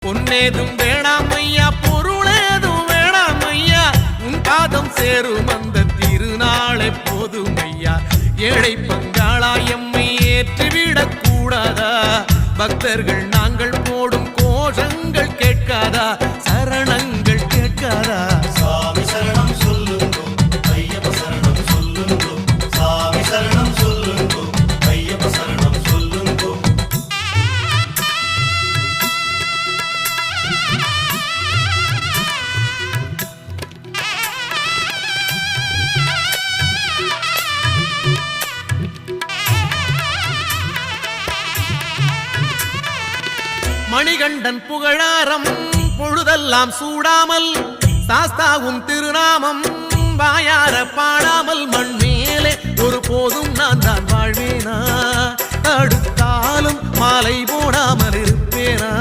பொன்னேதும் வேணாம் ஐயா, பொருளேதும் வேணாம் ஐயா, உன் பாதம் சேரும் அந்த திருநாளை போதும் ஐயா. ஏழை பங்காளா எம்மை ஏற்றிவிடக் கூடாதா? பக்தர்கள் நாங்கள் போடும் கோஷங்கள் கேட்காதா? சரணங்கள் கேட்காதா? சாமி சரணம் சொல்லுங்கோ, ஐயப்ப சரணம் சொல்லுங்கோ, சாமி சரணம் சொல்லுங்கோ, ஐயப்ப சரணம் சொல்லுங்கோ. மணிகண்டன் புகழாரம் பொழுதெல்லாம் சூடாமல், சாஸ்தாவும் திருநாமம் வாயார பாடாமல், மண் மேலே ஒரு போதும் நான் தான் வாழ்வேனா? தடுத்தாலும் மாலை போடாமல் இருப்பேனா?